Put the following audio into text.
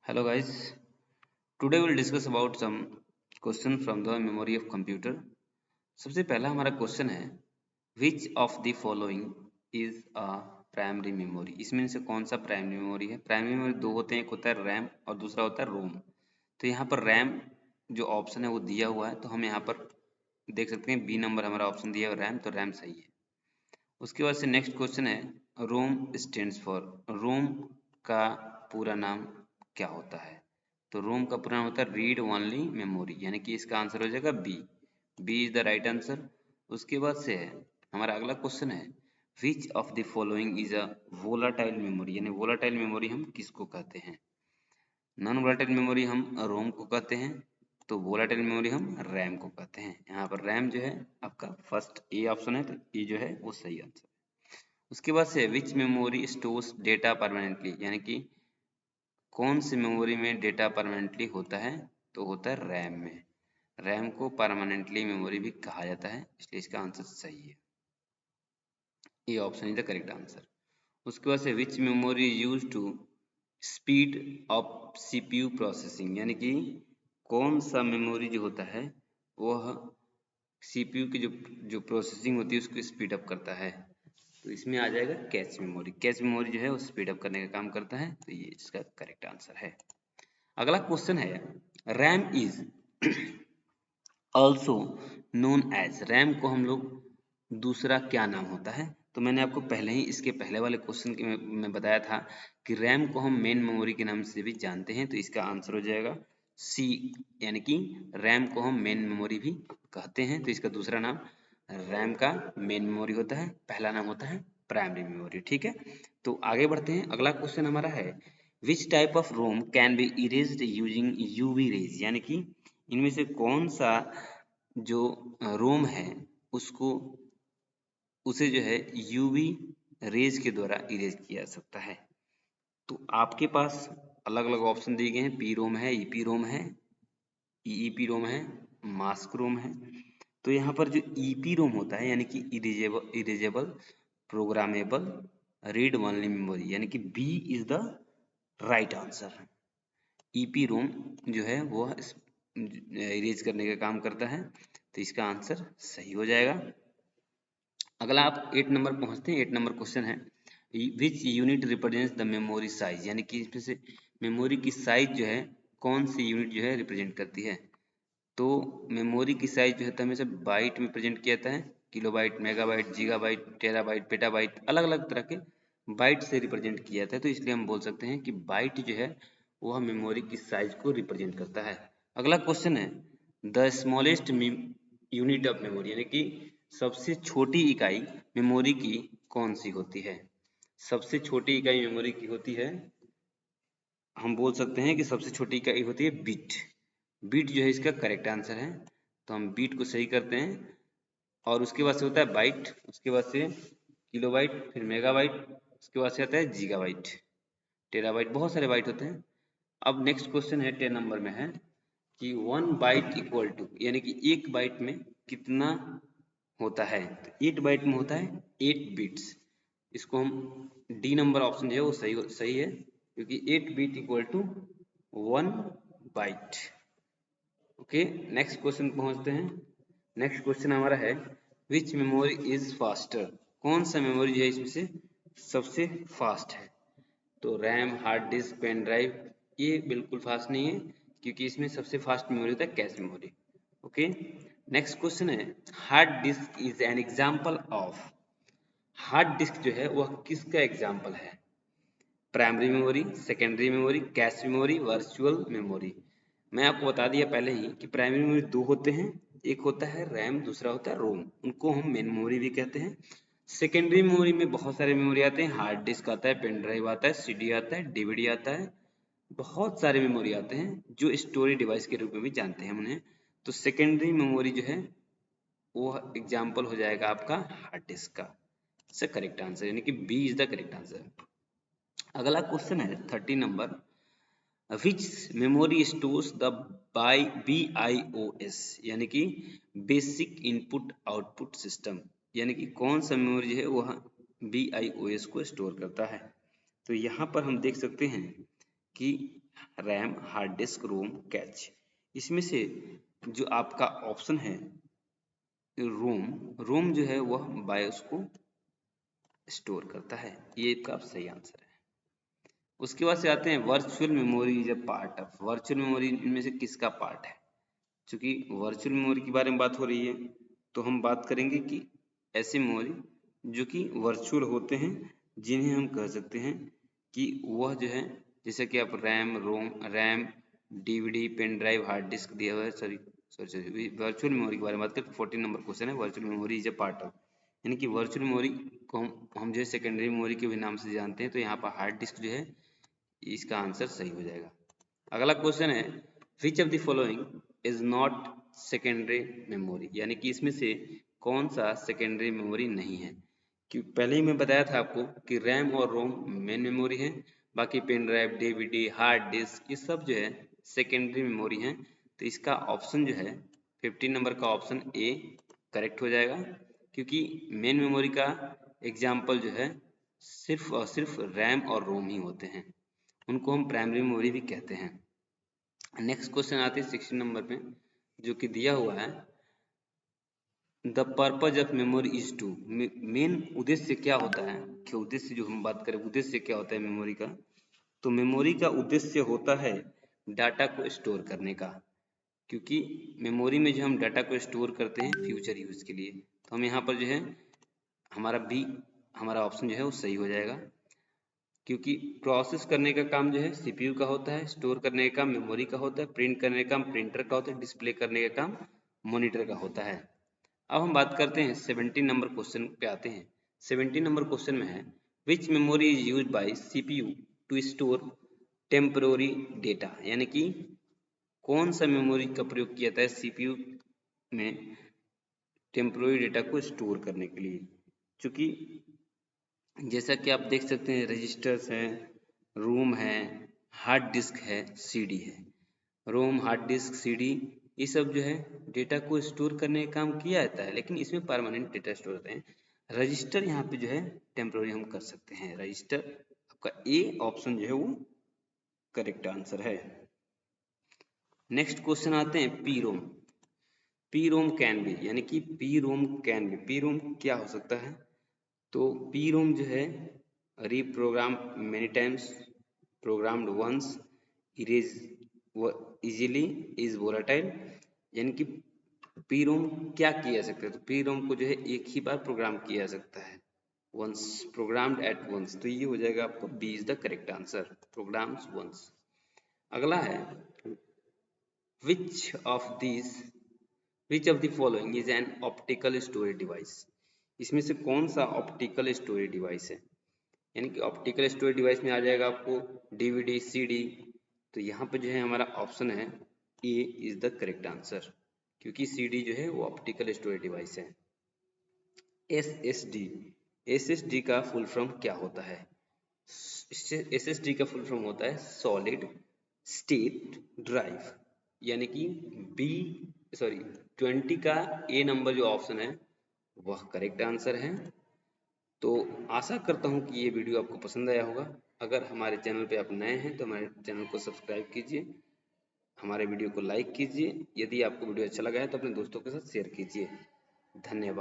Hello guys, today we'll discuss about some question from the memory of computer. सबसे पहला हमारा question है which of the following is a primary memory। इसमें से कौन सा प्राइमरी मेमोरी है। प्राइमरी मेमोरी दो होते हैं, एक होता है रैम और दूसरा होता है रोम। तो यहाँ पर रैम जो ऑप्शन है वो दिया हुआ है, तो हम यहाँ पर देख सकते हैं बी नंबर हमारा ऑप्शन दिया हुआ रैम, तो रैम सही है। उसके बाद से नेक्स्ट क्वेश्चन है रोम स्टैंड्स फॉर। रोम का पूरा नाम क्या होता है। तो रोम का पूरा नाम होता है रीड ओनली मेमोरी, यानी कि इसका आंसर हो जाएगा B. B is the right answer. उसके बाद से है हमारा अगला क्वेश्चन है which of the following is a volatile memory, यानी वोलाटाइल मेमोरी हम किसको कहते हैं। नॉन वोलाटाइल मेमोरी हम रोम को कहते हैं, तो वोलाटाइल मेमोरी हम रैम को कहते हैं। यहाँ पर रैम जो है आपका फर्स्ट ए ऑप्शन है, तो ए जो है वो सही आंसर। उसके बाद से which memory stores data permanently, यानी कि कौन सी मेमोरी में डेटा परमानेंटली होता है, तो होता है रैम में। रैम को परमानेंटली मेमोरी भी कहा जाता है, इसलिए इसका आंसर सही है, ये option is the correct answer. उसके बाद से which memory use to speed of CPU processing, यानी कि कौन सा मेमोरी जो होता है वह सीपीयू की जो प्रोसेसिंग होती है उसको स्पीड अप करता है। तो इसमें आ जाएगा कैच मेमोरी। कैच मेमोरी जो है वो स्पीड अप करने का काम करता है, तो ये इसका करेक्ट आंसर है। अगला क्वेश्चन है RAM is also known as. RAM को हम लोग दूसरा क्या नाम होता है। तो मैंने आपको पहले ही इसके पहले वाले क्वेश्चन में बताया था कि रैम को हम मेन मेमोरी के नाम से भी जानते हैं, तो इसका आंसर हो जाएगा सी, यानी कि रैम को हम मेन मेमोरी भी कहते हैं, तो इसका दूसरा नाम रैम का मेन मेमोरी होता है, पहला नाम होता है प्राइमरी मेमोरी। ठीक है, तो आगे बढ़ते हैं। अगला क्वेश्चन हमारा है which type of ROM can be erased using UV rays, यानी कि इनमें से कौन सा जो रोम है उसको उसे जो है यूवी रेज के द्वारा इरेज किया जा सकता है। तो आपके पास अलग अलग ऑप्शन दिए गए हैं, पी रोम है, ईपी रोम है, ईईपी रोम है, मास्क रोम है। तो यहाँ पर जो ईपी रोम होता है यानी कि erasable programmable read only memory, यानी कि B is the right answer. EP ROM जो है वो इरेज करने का काम करता है, तो इसका आंसर सही हो जाएगा। अगला आप 8 नंबर पहुंचते हैं। 8 नंबर क्वेश्चन है which unit represents the memory size, यानी कि इसमें से मेमोरी की साइज जो है कौन सी यूनिट जो है रिप्रेजेंट करती है। तो मेमोरी की साइज जो है हमेशा बाइट में प्रेजेंट किया जाता है, kilobyte, megabyte, gigabyte, terabyte, petabyte, अलग अलग तरह के बाइट से रिप्रेजेंट किया जाता है, तो इसलिए हम बोल सकते हैं कि बाइट जो है वह मेमोरी की साइज को रिप्रेजेंट करता है। अगला क्वेश्चन है the smallest unit of memory, यानी कि सबसे छोटी इकाई मेमोरी की कौन सी होती है। सबसे छोटी इकाई मेमोरी की होती है, हम बोल सकते हैं कि सबसे छोटी इकाई होती है बिट। बिट जो है इसका करेक्ट आंसर है, तो हम बिट को सही करते हैं। और उसके बाद से होता है बाइट, उसके बाद से किलोबाइट, फिर मेगाबाइट, उसके बाद से आता है गीगाबाइट, टेराबाइट, बहुत सारे बाइट होते हैं। अब नेक्स्ट क्वेश्चन है 10 नंबर में है कि 1 बाइट इक्वल टू, यानी कि एक बाइट में कितना होता है। तो 8 बाइट में होता है 8 बिट्स। इसको हम डी नंबर ऑप्शन जो है वो सही है, क्योंकि 8 bit equal to 1 byte. Okay, next question पहुंचते हैं। नेक्स्ट क्वेश्चन हमारा है विच मेमोरी इज फास्टर। कौन सा मेमोरी जो है इसमें से सबसे फास्ट है। तो RAM, hard disk, pen drive, ये बिल्कुल फास्ट नहीं है, क्योंकि इसमें सबसे फास्ट मेमोरी होता है cache memory. Okay, next question है hard disk is an example of. Hard disk जो है वह किसका एग्जाम्पल है। Primary memory, secondary memory, cache memory, virtual memory. मैं आपको बता दिया पहले ही कि प्राइमरी मेमोरी दो होते हैं, एक होता है रैम, दूसरा होता है रोम, उनको हम मेन मेमोरी भी कहते हैं। सेकेंडरी मेमोरी में बहुत सारे मेमोरी आते हैं, हार्ड डिस्क आता है, पेन ड्राइव आता है, सीडी आता है, डीवीडी आता है, बहुत सारे मेमोरी आते हैं जो स्टोरेज डिवाइस के रूप में भी जानते हैं हम उन्हें। तो सेकेंडरी मेमोरी जो है वो एग्जाम्पल हो जाएगा आपका हार्ड डिस्क का। इसका करेक्ट आंसर यानी कि B is the correct answer. अगला क्वेश्चन है 30 number which memory stores the BIOS, यानी कि बेसिक इनपुट आउटपुट सिस्टम, यानी कि कौन सा मेमोरी है वह BIOS को स्टोर करता है। तो यहाँ पर हम देख सकते हैं कि रैम, हार्ड डिस्क, रोम, कैच। इसमें से जो आपका ऑप्शन है रोम जो है वह बायोस को स्टोर करता है, ये आपका सही आंसर है। उसके बाद से आते हैं virtual memory is a part of. Virtual memory इनमें से किसका पार्ट है? क्योंकि वर्चुअल मेमोरी के बारे में बात हो रही है तो हम बात करेंगे कि ऐसी मेमोरी जो कि वर्चुअल होते हैं, जिन्हें हम कह सकते हैं कि वह जो है, जैसे कि आप RAM, DVD, pen drive, hard disk दिया हुआ है। सॉरी वर्चुअल मेमोरी के बारे में बात करें तो 14 नंबर क्वेश्चन है, virtual memory is a part of. यानी कि वर्चुअल मेमोरी को हम जो है सेकेंडरी मेमोरी के भी नाम से जानते हैं, तो यहाँ पर हार्ड डिस्क जो है इसका आंसर सही हो जाएगा। अगला क्वेश्चन है which of the following is not secondary memory, यानी कि इसमें से कौन सा सेकेंडरी मेमोरी नहीं है? कि पहले ही मैं बताया था आपको कि रैम और रोम मेन मेमोरी है, बाकी pen drive, DVD, hard disk ये सब जो है सेकेंडरी मेमोरी हैं। तो इसका ऑप्शन जो है 15 नंबर का ऑप्शन ए करेक्ट हो जाएगा, क्योंकि मेन मेमोरी का एग्जाम्पल जो है सिर्फ और सिर्फ रैम और रोम ही होते हैं, उनको हम प्राइमरी मेमोरी भी कहते हैं। नेक्स्ट क्वेश्चन आते हैं 16 नंबर पे, जो कि दिया हुआ है the purpose of memory is to. Main उद्देश्य क्या होता है, कि उद्देश्य जो हम बात करें उद्देश्य क्या होता है मेमोरी का, तो मेमोरी का उद्देश्य होता है डाटा को स्टोर करने का। क्योंकि मेमोरी में जो हम डाटा को स्टोर करते हैं फ्यूचर यूज के लिए, तो हम यहाँ पर जो है हमारा ऑप्शन जो है वो सही हो जाएगा। क्योंकि प्रोसेस करने का काम जो है सीपीयू का होता है, स्टोर करने का काम मेमोरी का होता है, प्रिंट करने का काम प्रिंटर का होता है, डिस्प्ले करने का काम मॉनिटर का होता है। अब हम बात करते हैं 17 नंबर क्वेश्चन पे आते हैं। 17 नंबर क्वेश्चन में है which memory is use by CPU to store temporary data, यानी कि कौन सा मेमोरी का प्रयोग किया जाता है सीपीयू में टेम्पररी डेटा को स्टोर करने के लिए। क्योंकि जैसा कि आप देख सकते हैं रजिस्टर्स हैं, रोम है, हार्ड डिस्क है, सीडी है। रोम, हार्ड डिस्क, सीडी ये सब जो है डेटा को स्टोर करने का काम किया जाता है, लेकिन इसमें परमानेंट डेटा स्टोर होते हैं। रजिस्टर यहाँ पे जो है टेम्पररी हम कर सकते हैं। रजिस्टर आपका ए ऑप्शन जो है वो करेक्ट आंसर है। नेक्स्ट क्वेश्चन आते हैं P ROM. P ROM can be, यानी कि P ROM can be, P ROM क्या हो सकता है? तो पी रोम जो है reprogram many times, programmed once, erase easily, is volatile. यानी कि पी रोम क्या किया जा सकता है? तो पी रोम को जो है एक ही बार प्रोग्राम किया जा सकता है, वंस, प्रोग्राम्ड एट वंस। तो ये हो जाएगा आपको B is the correct answer, programs once. अगला है which of these which of the following is an optical storage device. इसमें से कौन सा ऑप्टिकल स्टोरेज डिवाइस है? यानी कि ऑप्टिकल स्टोरेज डिवाइस में आ जाएगा आपको डीवीडी, सीडी। तो यहाँ पे जो है हमारा ऑप्शन है ए इज द करेक्ट आंसर, क्योंकि सीडी जो है वो ऑप्टिकल स्टोरेज डिवाइस है। एसएसडी, एसएसडी का फुल फॉर्म क्या होता है? एसएसडी का फुल फॉर्म होता है सॉलिड स्टेट ड्राइव, यानी कि बी 20 का ए नंबर जो ऑप्शन है वह करेक्ट आंसर है। तो आशा करता हूँ कि ये वीडियो आपको पसंद आया होगा। अगर हमारे चैनल पे आप नए हैं तो हमारे चैनल को सब्सक्राइब कीजिए, हमारे वीडियो को लाइक कीजिए, यदि आपको वीडियो अच्छा लगा है तो अपने दोस्तों के साथ शेयर कीजिए। धन्यवाद।